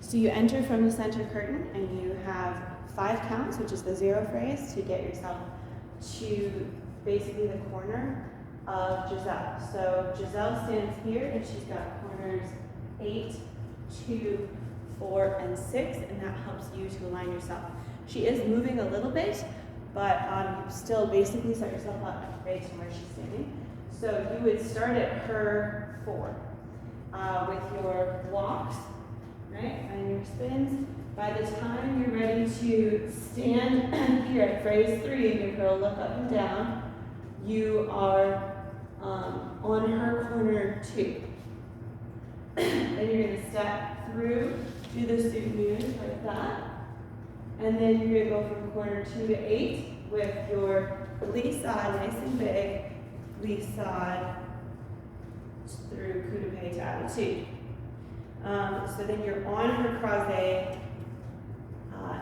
So you enter from the center curtain and you have 5 counts, which is the 0 phrase, to get yourself to basically the corner of Giselle. So Giselle stands here and she's got corners 8, 2, 4, and 6, and that helps you to align yourself. She is moving a little bit, but you still basically set yourself up based on where she's standing. So you would start at her 4 with your walks, right, and your spins. By the time you're ready to stand here at phrase 3 and your girl look up and down, you are on her corner 2. Then you're going to step through, do the suit moves like that, and then you're going to go from corner 2 to 8 with your glissade nice and big, glissade through coup de pied to attitude. So then you're on her croisé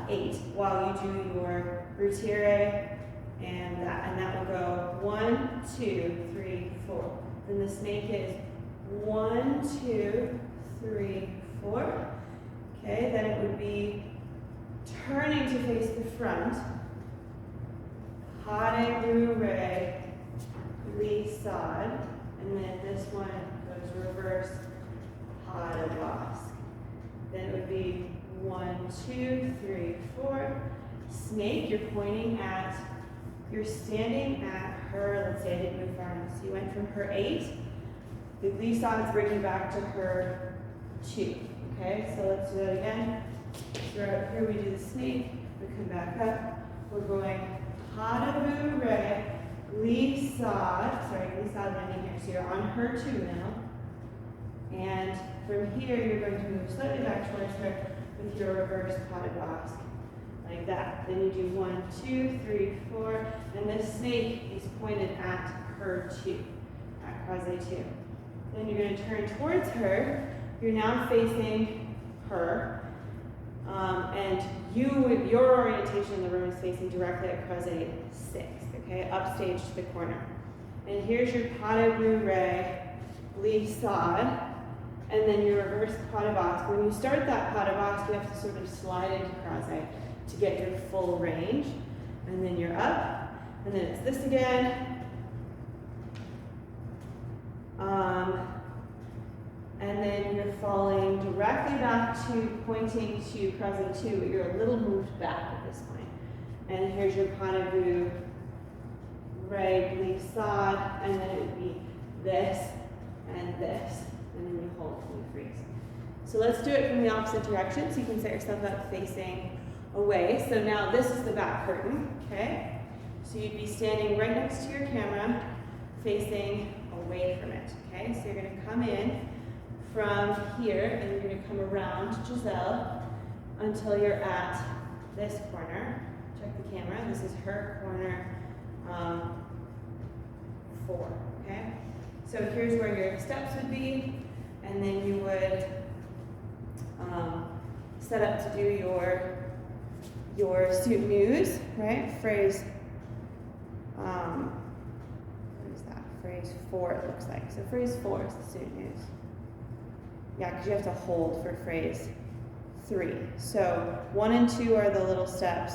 8 while you do your retiré, and that will go 1, 2, 3, 4. Then the snake is 1, 2, 3, 4. Okay, then it would be turning to face the front. Pas de bourrée, glissade, and then this one goes reverse, pas de basque. Then it would be 1, 2, 3, 4. Snake, you're pointing at, you're standing at her, let's say I didn't move far enough. So you went from her 8, the glissades bring you back to her 2. Okay, so let's do that again. So we're up here, we do the snake, we come back up, we're going pas de bourrée, glissade, glissade landing here. So you're on her 2 now. And from here, you're going to move slightly back towards her with your reverse pas de basque, like that. Then you do 1, 2, 3, 4, and this snake is pointed at her 2, at croisé 2. Then you're going to turn towards her. You're now facing her, and your orientation in the room is facing directly at croisé 6, okay, upstage to the corner. And here's your pas de bourrée, glissade, and then your reverse pas de basque. When you start that pas de basque, you have to sort of slide into croisé to get your full range. And then you're up, and then it's this again. And then you're falling directly back to pointing to croisé 2, but you're a little moved back at this point. And here's your pas de bourrée, glissade, and then it would be this, and then you hold and you freeze. So let's do it from the opposite direction, so you can set yourself up facing away. So now this is the back curtain, okay? So you'd be standing right next to your camera, facing away from it, okay? So you're gonna come in from here, and you're going to come around to Giselle until you're at this corner. Check the camera. This is her corner 4. Okay. So here's where your steps would be, and then you would set up to do your suit news, right? Phrase. What is that? Phrase 4. It looks like. So phrase 4 is the suit news. Yeah, because you have to hold for phrase 3. So 1 and 2 are the little steps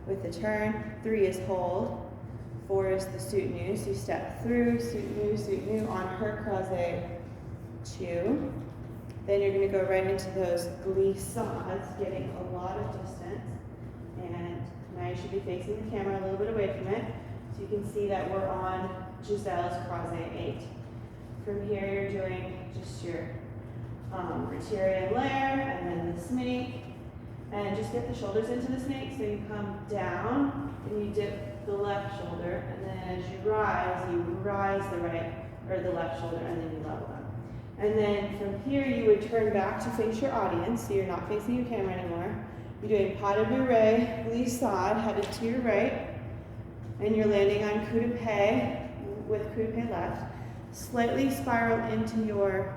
with the turn. 3 is hold. 4 is the suit new. So you step through, suit new on her croisé 2. Then you're going to go right into those glissades, getting a lot of distance. And now you should be facing the camera a little bit away from it. So you can see that we're on Giselle's croisé 8. From here, you're doing just your retiré and lair, and then the snake, and just get the shoulders into the snake. So you come down and you dip the left shoulder, and then as you rise the right or the left shoulder, and then you level them. And then from here you would turn back to face your audience, so you're not facing your camera anymore. You're doing pas de bourrée, glissade, headed to your right, and you're landing on coup de pied with coup de pied left. Slightly spiral into your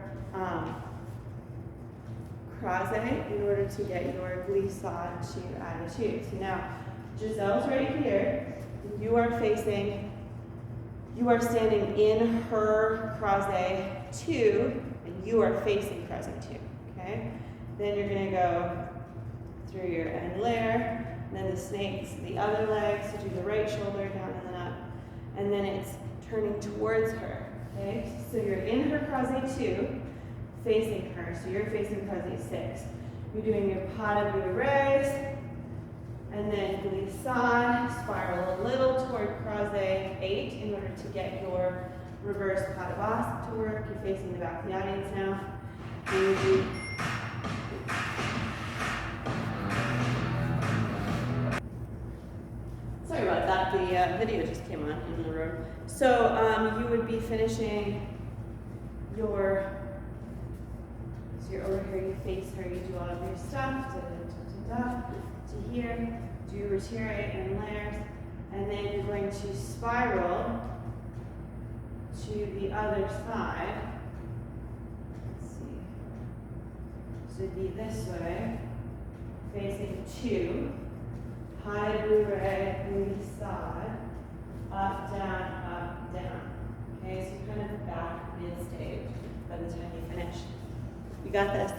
croisé in order to get your glissade to attitude. So now, Giselle's right here. You are standing in her croisé 2, and you are facing croisé 2, okay? Then you're gonna go through your end layer, and then the snakes, the other leg, so do the right shoulder down and then up. And then it's turning towards her, okay? So you're in her croisé 2, facing her, so you're facing croisé 6. You're doing your pas de bourrée, and then glissade, spiral a little toward croisé 8 in order to get your reverse pas de basque to work. You're facing the back of the audience now. And you do sorry about that, the video just came on in the room. So you would be finishing your, so you're over here, you face her, you do all of your stuff, to here, do retire in layers, and then you're going to spiral to the other side. Let's see. So it'd be this way, facing 2. Pas de bourrée, glissade, up, down. Okay, so you're kind of back mid-stage by the time you finish. You got this?